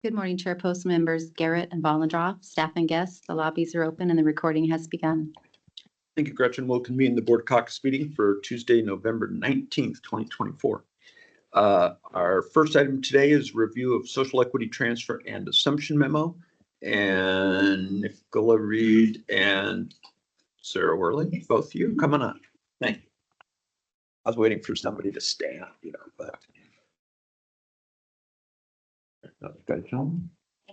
Good morning, Chairpost members Garrett and Vollendroff, staff and guests. The lobbies are open and the recording has begun. Thank you, Gretchen. We'll convene the Board Caucus meeting for Tuesday, November 19th, 2024. Our first item today is review of social equity transfer and assumption memo. And Nicola Reed and Sarah Worley, both of you, come on up. Thank you. I was waiting for somebody to stand, but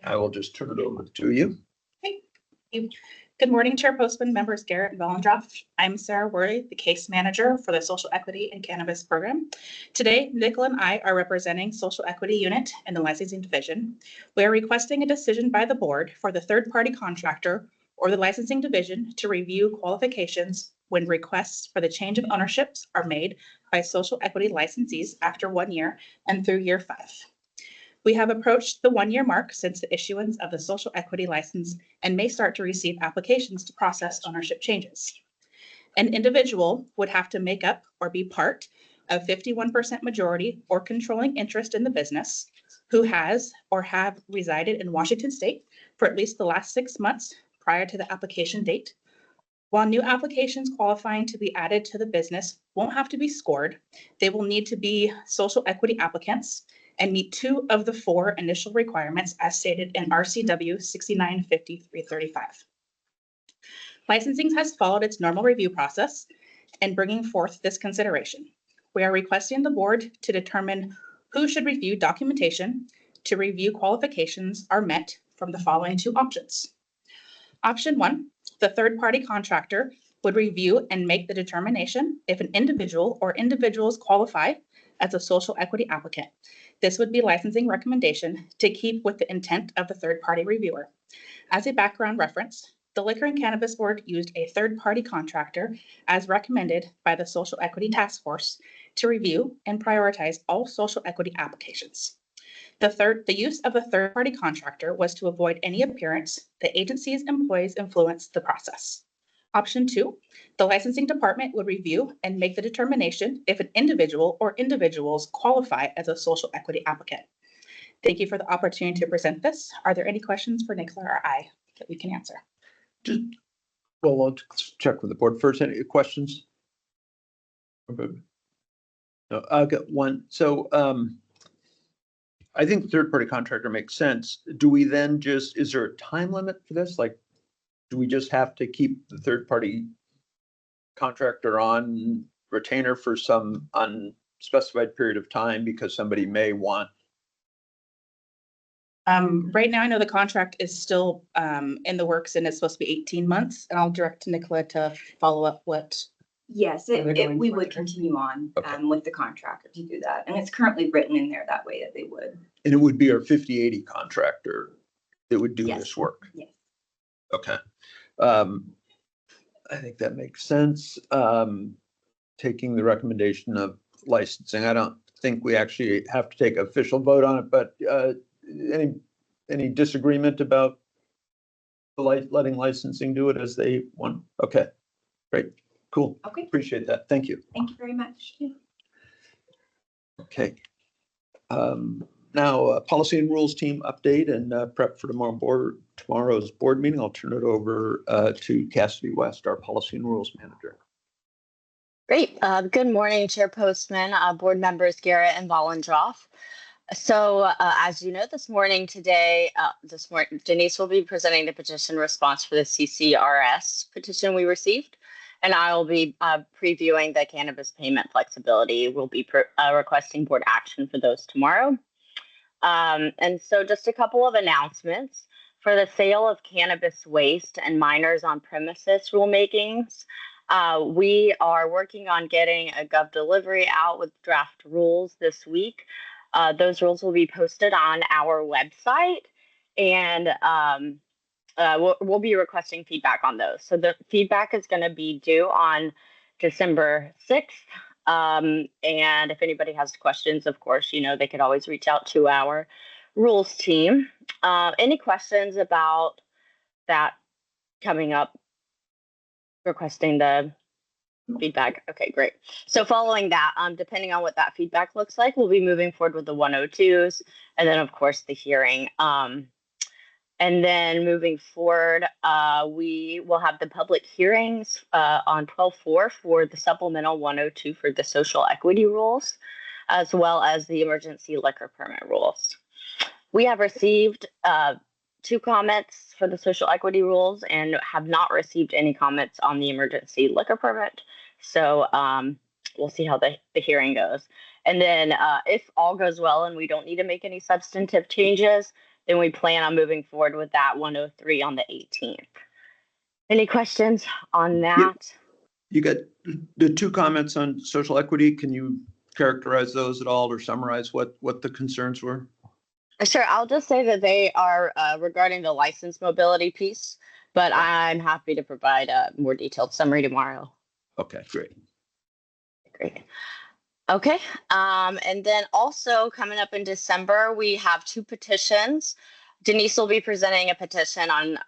I will just turn it over to you. Okay. Good morning, Chairperson members Garrett and Vollendroff. I'm Sarah Worley, the case manager for the Social Equity and Cannabis program. Today, Nicola and I are representing Social Equity Unit and the Licensing Division. We are requesting a decision by the board for the third-party contractor or the Licensing Division to review qualifications when requests for the change of ownerships are made by social equity licensees after 1 year and through year 5. We have approached the 1-year mark since the issuance of the social equity license and may start to receive applications to process ownership changes. An individual would have to make up or be part of 51% majority or controlling interest in the business who has or have resided in Washington State for at least the last 6 months prior to the application date. While new applications qualifying to be added to the business won't have to be scored, they will need to be social equity applicants and meet 2 of the 4 initial requirements as stated in RCW 6950-335. Licensing has followed its normal review process in bringing forth this consideration. We are requesting the board to determine who should review documentation to review qualifications are met from the following 2 options. Option 1, the third-party contractor would review and make the determination if an individual or individuals qualify as a social equity applicant. This would be licensing recommendation to keep with the intent of the third-party reviewer. As a background reference, the Liquor and Cannabis Board used a third-party contractor as recommended by the Social Equity Task Force to review and prioritize all social equity applications. The use of a third-party contractor was to avoid any appearance the agency's employees influenced the process. Option 2, the licensing department would review and make the determination if an individual or individuals qualify as a social equity applicant. Thank you for the opportunity to present this. Are there any questions for Nicola or I that we can answer? Well, let's check with the board first. Any questions? No, I've got one. So I think the third-party contractor makes sense. Do we then is there a time limit for this? Like, do we just have to keep the third-party contractor on retainer for some unspecified period of time because somebody may want? Right now, I know the contract is still in the works and it's supposed to be 18 months. And I'll direct Nicola to follow up what. Yes, we would continue on with the contractor to do that. And it's currently written in there that way that they would. And it would be our 50/80 contractor that would do this work? Yes. Okay. I think that makes sense. Taking the recommendation of licensing, I don't think we actually have to take an official vote on it, but any disagreement about letting licensing do it as they want? Okay, great, cool. Okay. Appreciate that. Thank you. Thank you very much. Okay. Now, policy and rules team update and prep for tomorrow's board meeting. I'll turn it over to Cassidy West, our policy and rules manager. Great. Good morning, Chair Postman, board members Garrett and Vollendroff. So as you know, this morning, Denise will be presenting the petition response for the CCRS petition we received, and I will be previewing the cannabis payment flexibility. We'll be requesting board action for those tomorrow. And so just a couple of announcements. For the sale of cannabis waste and minors on premises rulemakings, we are working on getting a Gov delivery out with draft rules this week. Those rules will be posted on our website, and we'll be requesting feedback on those. So the feedback is going to be due on December 6th. And if anybody has questions, of course, they could always reach out to our rules team. Any questions about that coming up, requesting the Feedback. Okay, great. So following that, depending on what that feedback looks like, we'll be moving forward with the 102s, and then of course the hearing. And then moving forward, we will have the public hearings on 12/4 for the supplemental 102 for the social equity rules, as well as the emergency liquor permit rules. We have received 2 comments for the social equity rules and have not received any comments on the emergency liquor permit. So we'll see how the hearing goes. And then if all goes well and we don't need to make any substantive changes, then we plan on moving forward with that 103 on the 18th. Any questions on that? You got the 2 comments on social equity. Can you characterize those at all or summarize what the concerns were? Sure. I'll just say that they are regarding the license mobility piece, but I'm happy to provide a more detailed summary tomorrow. Okay, great. Great. Okay. And then also coming up in December, we have 2 petitions. Denise will be presenting a petition on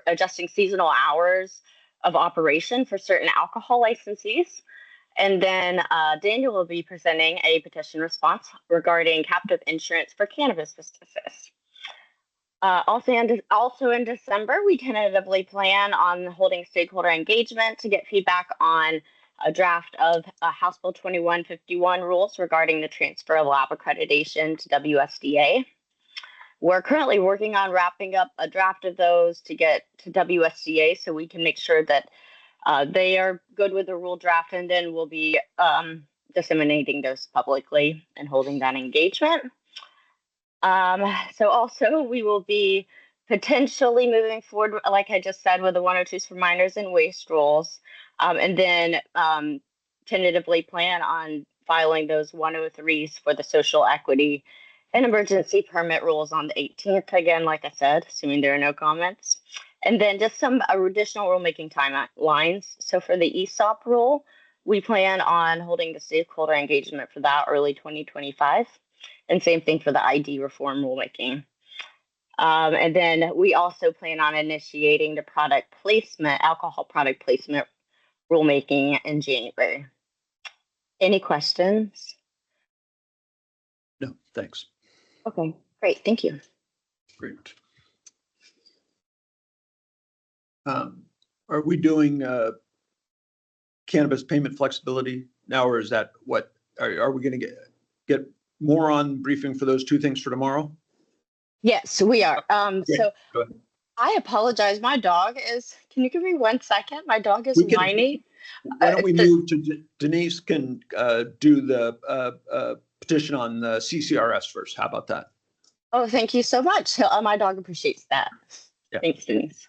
adjusting seasonal hours of operation for certain alcohol licensees. And then Daniel will be presenting a petition response regarding captive insurance for cannabis businesses. Also in December, we tentatively plan on holding stakeholder engagement to get feedback on a draft of House Bill 2151 rules regarding the transfer of lab accreditation to WSDA. We're currently working on wrapping up a draft of those to get to WSDA so we can make sure that they are good with the rule draft, and then we'll be disseminating those publicly and holding that engagement. So also we will be potentially moving forward, like I just said, with the 102s for minors and waste rules, and then tentatively plan on filing those 103s for the social equity and emergency permit rules on the 18th. Again, like I said, assuming there are no comments. And then just some additional rulemaking timelines. So for the ESOP rule, we plan on holding the stakeholder engagement for that early 2025. And same thing for the ID reform rulemaking. And then we also plan on initiating the alcohol product placement rulemaking in January. Any questions? No, thanks. Okay, great. Thank you. Great. Are we doing cannabis payment flexibility now, or is that what are we going to get more on briefing for those 2 things for tomorrow? Yes, we are. So Go ahead. I apologize. My dog is, can you give me 1 second? My dog is whiny. Why don't we move to Denise can do the petition on the CCRS first. How about that? Oh, thank you so much. My dog appreciates that. Yeah. Thanks, Denise.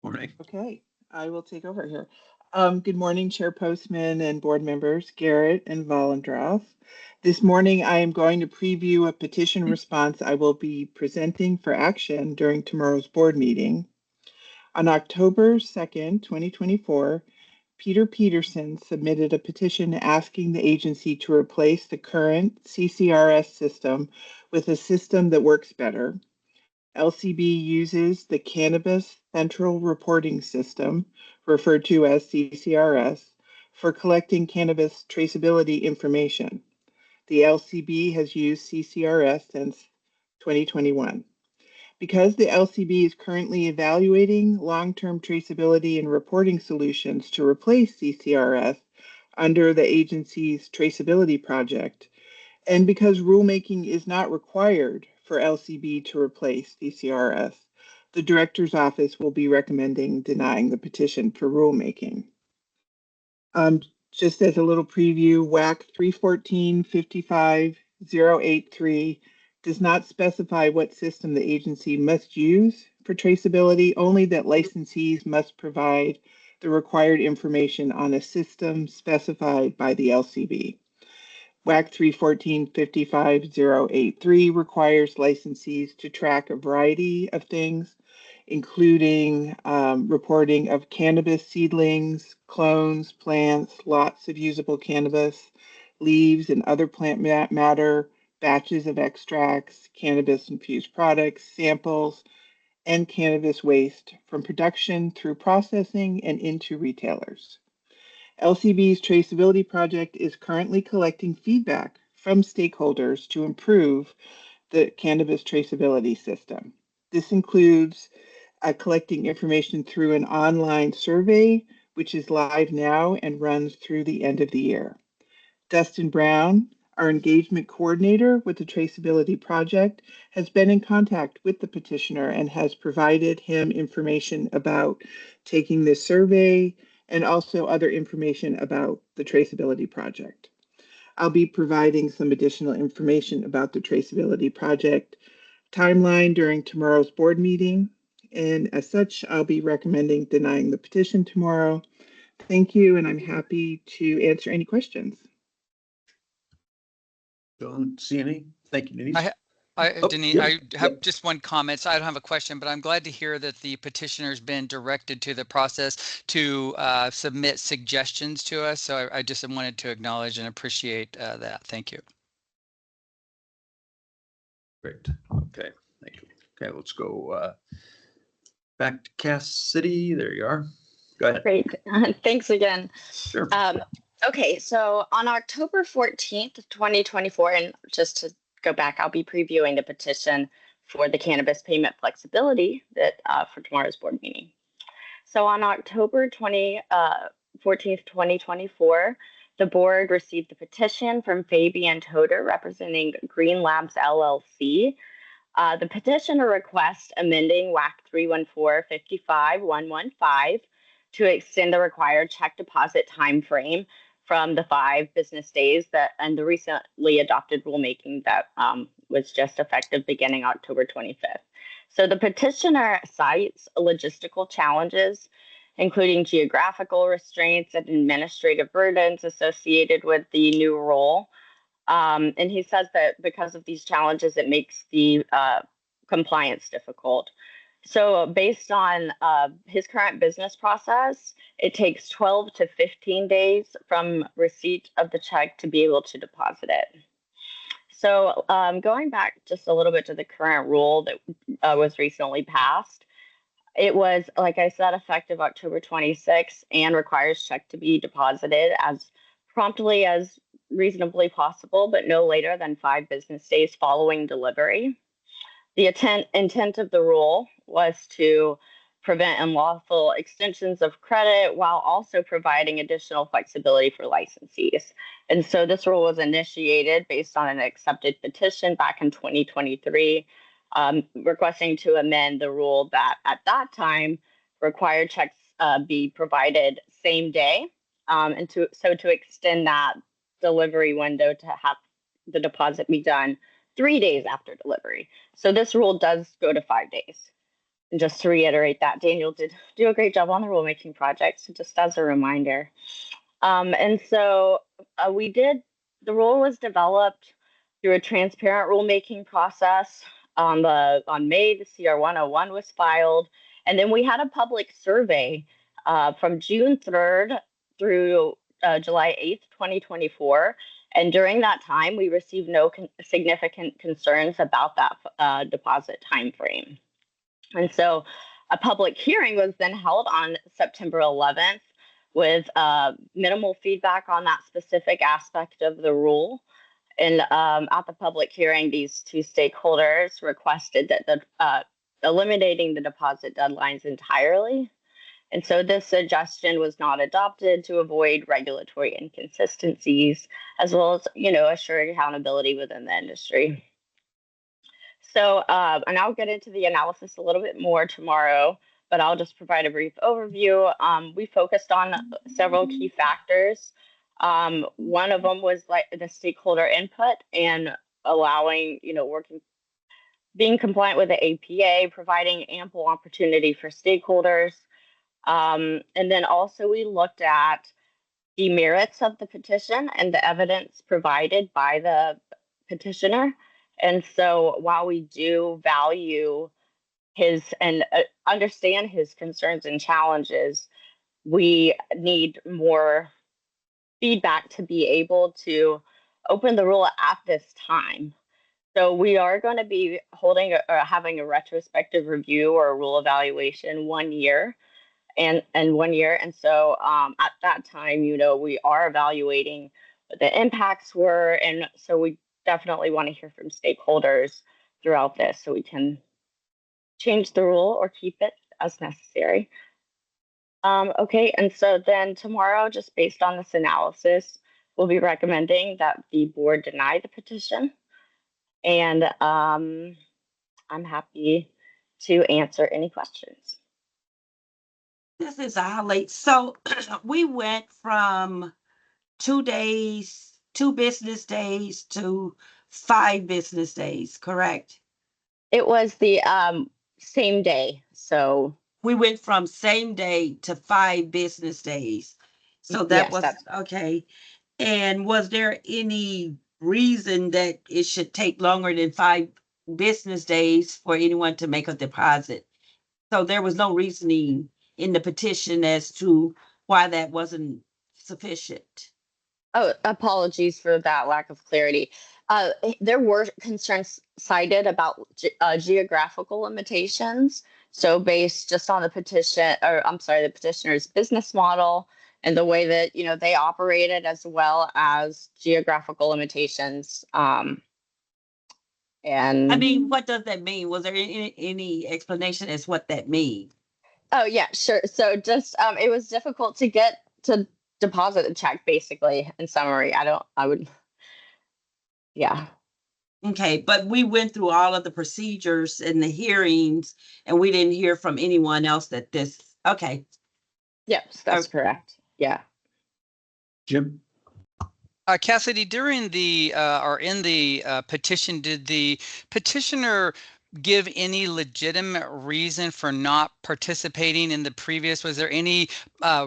Morning. Okay, I will take over here. Good morning, Chair Postman and board members, Garrett and Volendroff. This morning, I am going to preview a petition response I will be presenting for action during tomorrow's board meeting. On October 2nd, 2024, Peter Peterson submitted a petition asking the agency to replace the current CCRS system with a system that works better. LCB uses the Cannabis Central Reporting System, referred to as CCRS, for collecting cannabis traceability information. The LCB has used CCRS since 2021. Because the LCB is currently evaluating long-term traceability and reporting solutions to replace CCRS under the agency's traceability project, and because rulemaking is not required for LCB to replace CCRS, the Director's Office will be recommending denying the petition for rulemaking. Just as a little preview, WAC 314-55083 does not specify what system the agency must use for traceability, only that licensees must provide the required information on a system specified by the LCB. WAC 314-55083 requires licensees to track a variety of things, including reporting of cannabis seedlings, clones, plants, lots of usable cannabis, leaves and other plant matter, batches of extracts, cannabis-infused products, samples, and cannabis waste from production through processing and into retailers. LCB's traceability project is currently collecting feedback from stakeholders to improve the cannabis traceability system. This includes collecting information through an online survey, which is live now and runs through the end of the year. Dustin Brown, our engagement coordinator with the traceability project, has been in contact with the petitioner and has provided him information about taking this survey and also other information about the traceability project. I'll be providing some additional information about the traceability project timeline during tomorrow's board meeting. And as such, I'll be recommending denying the petition tomorrow. Thank you, and I'm happy to answer any questions. Don't see any. Thank you, Denise. Denise, Yep, I have yep. just one comment. So I don't have a question, but I'm glad to hear that the petitioner's been directed to the process to submit suggestions to us. So I just wanted to acknowledge and appreciate that. Thank you. Great. Okay. Thank you. Okay, let's go back to Cass City. There you are. Go ahead. Great. Thanks again. Sure. Okay, so on October 14th, 2024, and just to go back, I'll be previewing the petition for the cannabis payment flexibility that for tomorrow's board meeting. So on October 14th, 2024, the board received the petition from Fabian Toder representing Green Labs LLC. The petitioner requests amending WAC 314-55115 to extend the required check deposit time frame from the 5 business days and the recently adopted rulemaking that was just effective beginning October 25th. So the petitioner cites logistical challenges, including geographical restraints and administrative burdens associated with the new rule. And he says that because of these challenges, it makes the compliance difficult. So based on his current business process, it takes 12 to 15 days from receipt of the check to be able to deposit it. So going back just a little bit to the current rule that was recently passed, it was, like I said, effective October 26th and requires check to be deposited as promptly as reasonably possible, but no later than 5 business days following delivery. The intent of the rule was to prevent unlawful extensions of credit while also providing additional flexibility for licensees. And so this rule was initiated based on an accepted petition back in 2023, requesting to amend the rule that at that time required checks be provided same day, and to extend that delivery window to have the deposit be done 3 days after delivery. So this rule does go to 5 days. And just to reiterate that, Daniel did do a great job on the rulemaking project, so just as a reminder. And so the rule was developed through a transparent rulemaking process. On May, the CR 101 was filed, and then we had a public survey from June 3rd through July 8th, 2024. And during that time, we received no significant concerns about that deposit timeframe. And so a public hearing was then held on September 11th with minimal feedback on that specific aspect of the rule. And at the public hearing, these 2 stakeholders requested that eliminating the deposit deadlines entirely. And so this suggestion was not adopted to avoid regulatory inconsistencies, as well as, assure accountability within the industry. So, and I'll get into the analysis a little bit more tomorrow, but I'll just provide a brief overview. We focused on several key factors. One of them was like the stakeholder input and allowing, being compliant with the APA, providing ample opportunity for stakeholders. And then also we looked at the merits of the petition and the evidence provided by the petitioner. And so while we do value his and understand his concerns and challenges, we need more feedback to be able to open the rule at this time. So we are going to be holding or having a retrospective review or a rule evaluation 1 year and 1 year. And so at that time, we are evaluating what the impacts were. And so we definitely want to hear from stakeholders throughout this so we can change the rule or keep it as necessary. Okay, and so then tomorrow, just based on this analysis, we'll be recommending that the board deny the petition. And I'm happy to answer any questions. This is highlight. So we went from 2 business days to 5 business days, correct? It was the same day, so We went from same day to 5 business days. So that yes, was that's okay. And was there any reason that it should take longer than 5 business days for anyone to make a deposit? So there was no reasoning in the petition as to why that wasn't sufficient. Oh, apologies for that lack of clarity. There were concerns cited about geographical limitations. So based just on the petition, or I'm sorry, the petitioner's business model and the way that, they operated, as well as geographical limitations. And I mean, what does that mean? Was there any explanation as what that means? oh yeah, sure. So just it was difficult to get to deposit a check, basically, in summary. Yeah. Okay, but we went through all of the procedures and the hearings, and we didn't hear from anyone else that this, okay. Yes, that's correct. Yeah. Jim? Cassidy, during the or in the petition, did the petitioner give any legitimate reason for not participating in the previous? Was there any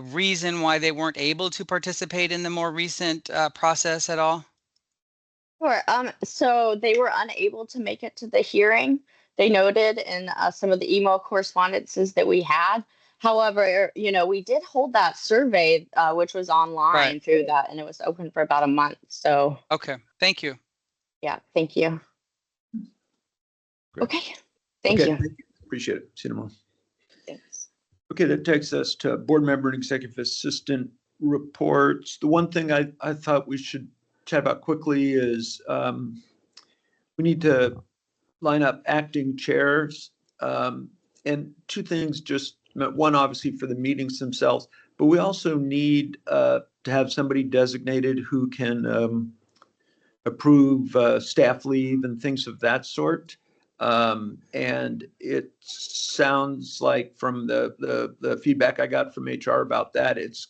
reason why they weren't able to participate in the more recent process at all? Sure. So they were unable to make it to the hearing. They noted in some of the email correspondences that we had. However, we did hold that survey, which was online through that, and it was open for about a month. So. Okay, thank you. Yeah, thank you. Great. Okay, thank you. Appreciate it. See you tomorrow. Thanks. Okay, that takes us to board member and executive assistant reports. The one thing I thought we should chat about quickly is we need to line up acting chairs. And 2 things, just one, obviously for the meetings themselves, but we also need to have somebody designated who can approve staff leave and things of that sort. And it sounds like from the feedback I got from HR about that, it's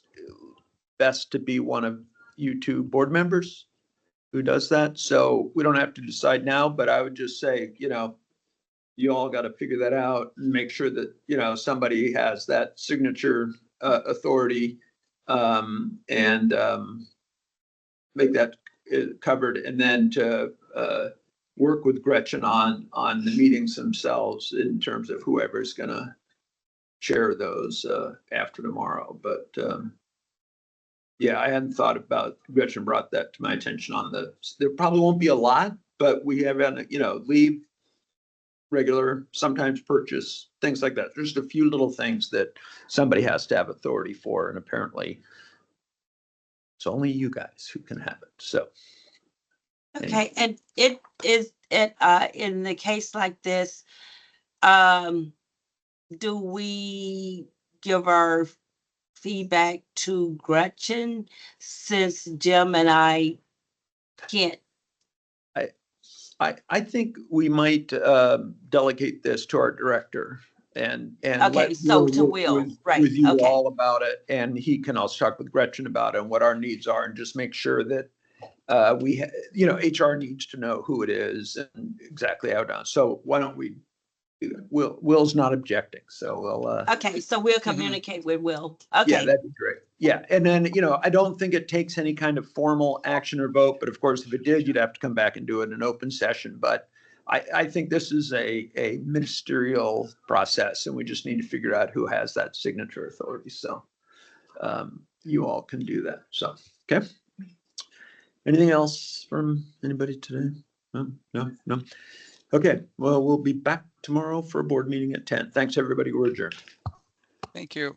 best to be one of you 2 board members who does that. So we don't have to decide now, but I would just say, you all got to figure that out and make sure that, somebody has that signature authority and make that covered. And then to work with Gretchen on the meetings themselves in terms of whoever's going to chair those after tomorrow. But yeah, I hadn't thought about, Gretchen brought that to my attention there probably won't be a lot, but we have, leave, regular, sometimes purchase, things like that. There's just a few little things that somebody has to have authority for. And apparently it's only you guys who can have it. So. Okay, and it is in the case like this, do we give our feedback to Gretchen since Jim and I can't? I think we might delegate this to our director and Okay, so to Will, right, with you okay. all about it, and he can also talk with Gretchen about it and what our needs are, and just make sure that HR needs to know who it is and exactly how done. So why don't we? Will's not objecting, so we'll. Okay, so we'll communicate with Will. Yeah, Okay, that'd be great. Yeah, and then, I don't think it takes any kind of formal action or vote, but of course, if it did, you'd have to come back and do it in an open session. But I think this is a ministerial process, and we just need to figure out who has that signature authority. So you all can do that. So, okay. Anything else from anybody today? No. Okay, well, we'll be back tomorrow for a board meeting at 10. Thanks, everybody. We're adjourned. Thank you.